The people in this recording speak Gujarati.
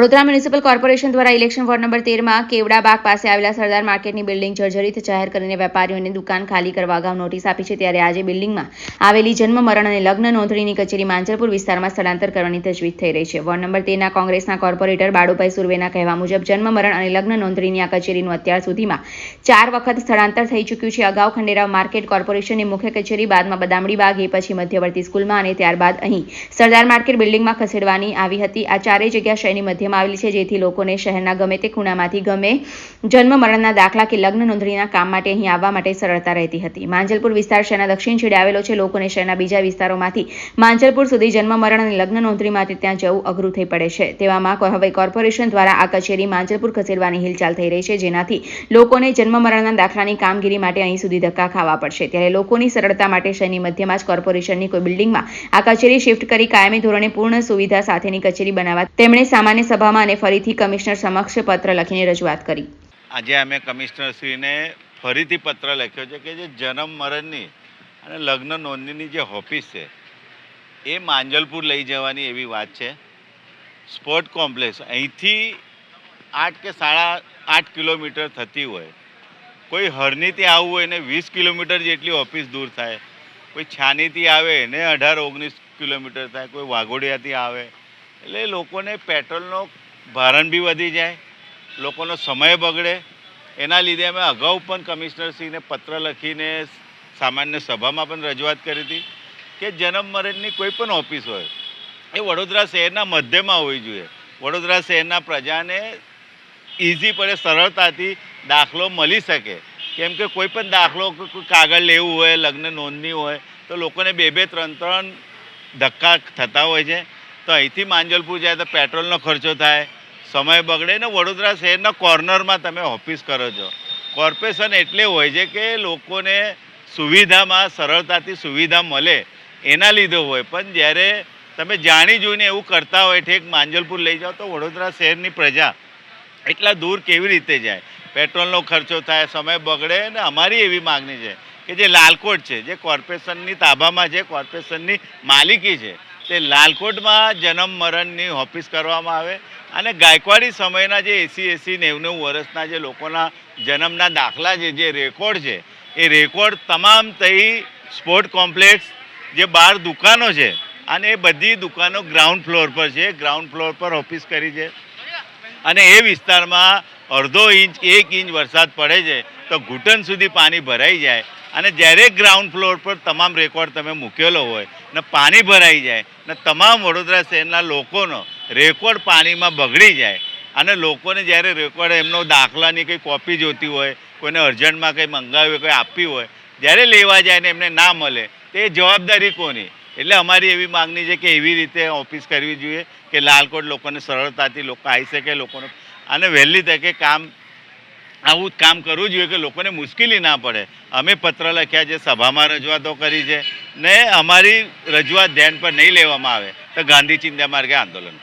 વડોદરા મ્યુનિસિપલ કોર્પોરેશન દ્વારા ઇલેક્શન વોર્ડ નંબર 13માં કેવડાબાગ પાસે આવેલા સરદાર માર્કેટની બિલ્ડિંગ જર્જરિત જાહેર કરીને વેપારીઓને દુકાન ખાલી કરવા અગાઉ નોટિસ આપી છે. ત્યારે આજે બિલ્ડિંગમાં આવેલી જન્મ મરણ અને લગ્ન નોંધણીની કચેરી માંજલપુર વિસ્તારમાં સ્થળાંતર કરવાની તજવીજ થઈ રહી છે. વોર્ડ નંબર 13ના કોંગ્રેસના કોર્પોરેટર બાળુભાઈ સુરવેના કહેવા મુજબ જન્મ મરણ અને લગ્ન નોંધણીની આ કચેરીનું અત્યાર સુધીમાં 4 વખત સ્થળાંતર થઈ ચૂક્યું છે. અગાઉ ખંડેરાવ માર્કેટ કોર્પોરેશનની મુખ્ય કચેરી, બાદમાં બદામડી બાગ, એ પછી મધ્યવર્તી સ્કૂલમાં અને ત્યારબાદ અહીં સરદાર માર્કેટ બિલ્ડિંગમાં ખસેડવાની આવી હતી. આ ચારેય જગ્યા શહેરની મધ્યમાં આવેલી છે, જેથી લોકોને શહેરના ગમે તે ખૂણામાંથી ગમે જન્મ મરણના દાખલા કે લગ્ન નોંધણીના કામ માટે અહીં આવવા માટે સરળતા રહેતી હતી. માંજલપુર વિસ્તાર શહેરના દક્ષિણ છેડે આવેલો છે. લોકોને શહેરના બીજા વિસ્તારોમાંથી માંજલપુર સુધી જન્મ મરણ અને લગ્ન નોંધણી માટે ત્યાં જવું અઘરું થઈ પડે છે. તેવામાં હવે કોર્પોરેશન દ્વારા આ કચેરી માંજલપુર ખસેડવાની હિલચાલ થઈ રહી છે, જેનાથી લોકોને જન્મ મરણના દાખલાની કામગીરી માટે અહીં સુધી ધક્કા ખાવા પડશે. ત્યારે લોકોની સરળતા માટે શહેરની મધ્યમાં જ કોર્પોરેશનની કોઈ બિલ્ડિંગમાં આ કચેરી શિફ્ટ કરી કાયમી ધોરણે પૂર્ણ સુવિધા સાથેની કચેરી બનાવવા તેમણે સામાન્ય સભામાં અને ફરીથી કમિશનર સમક્ષ પત્ર લખીને રજૂઆત કરી. આજે અમે કમિશનરશ્રીને ફરીથી પત્ર લખ્યો છે કે જે જન્મ મરણની અને લગ્ન નોંધણીની જે ઓફિસ છે એ માંજલપુર લઈ જવાની એવી વાત છે. સ્પોર્ટ કોમ્પ્લેક્સ અહીંથી 8 કે 8.5 કિલોમીટર થતી હોય, કોઈ હરનીથી આવવું હોય ને 20 કિલોમીટર જેટલી ઓફિસ દૂર થાય, કોઈ છાનીથી આવે ને 18-19 કિલોમીટર થાય, કોઈ વાઘોડિયાથી આવે, એટલે લોકોને પેટ્રોલનો ભારણ બી વધી જાય, લોકોનો સમય બગડે. એના લીધે અમે અગાઉ પણ કમિશનરશ્રીને પત્ર લખીને સામાન્ય સભામાં પણ રજૂઆત કરી હતી કે જન્મ મરણની કોઈ પણ ઓફિસ હોય એ વડોદરા શહેરના મધ્યમાં હોવી જોઈએ. વડોદરા શહેરના પ્રજાને ઇઝી પડે, સરળતાથી દાખલો મળી શકે. કેમ કે કોઈ પણ દાખલો, કોઈ કાગળ લેવું હોય, લગ્ન નોંધણી હોય તો લોકોને 2-3 ધક્કા થતા હોય છે. તો અહીંથી માંજલપુર જાય તો પેટ્રોલનો ખર્ચો થાય, સમય બગડે ને વડોદરા શહેરના કોર્નરમાં તમે ઓફિસ કરો છો. કોર્પોરેશન એટલે હોય છે કે લોકોને સુવિધામાં સરળતાથી સુવિધા મળે એના લીધે હોય. પણ જ્યારે તમે જાણી જોઈને એવું કરતા હોય, ઠેક માંજલપુર લઈ જાઓ તો વડોદરા શહેરની પ્રજા એટલા દૂર કેવી રીતે જાય? પેટ્રોલનો ખર્ચો થાય, સમય બગડે. ને અમારી એવી માગણી છે કે જે લાલકોટ છે, જે કોર્પોરેશનની તાબામાં છે, કોર્પોરેશનની માલિકી છે, તે લાલકોટમાં જન્મ મરણની ઓફિસ કરવામાં આવે અને ગાયકવાડી સમયના જે 80-90 વર્ષના જે લોકોના જન્મના દાખલા છે, જે રેકોર્ડ છે, એ રેકોર્ડ તમામ થઈ સ્પોર્ટ કોમ્પ્લેક્સ, જે 12 દુકાનો છે અને એ બધી દુકાનો ગ્રાઉન્ડ ફ્લોર પર છે. ગ્રાઉન્ડ ફ્લોર પર ઓફિસ કરી છે અને એ વિસ્તારમાં 1/2 ઇંચ 1 ઇંચ વરસાદ પડે છે તો ઘૂંટણ સુધી પાણી ભરાઈ જાય. અને જ્યારે ગ્રાઉન્ડ ફ્લોર પર તમામ રેકોર્ડ તમે મૂકેલો હોય ને પાણી ભરાઈ જાય ને તમામ વડોદરા શહેરના લોકોનો રેકોર્ડ પાણીમાં બગડી જાય અને લોકોને જ્યારે રેકોર્ડ એમનો દાખલાની કંઈ કોપી જોતી હોય, કોઈને અર્જન્ટમાં કંઈ મંગાવ્યું હોય, કંઈ આપવી હોય, જ્યારે લેવા જાય ને એમને ના મળે તો એ જવાબદારી કોની? એટલે અમારી એવી માગણી છે કે એવી રીતે ઓફિસ કરવી જોઈએ કે લાલકોટ લોકોને સરળતાથી લોકો આવી શકે, લોકોને અને વહેલી તકે આવું કામ કરવું જોઈએ કે લોકોને મુશ્કેલી ના પડે. અમે પત્ર લખ્યા છે, સભામાં રજૂઆતો કરી છે ને અમારી રજૂઆત ધ્યાન પર નહીં લેવામાં આવે તો ગાંધી ચિંતા માર્ગે આંદોલન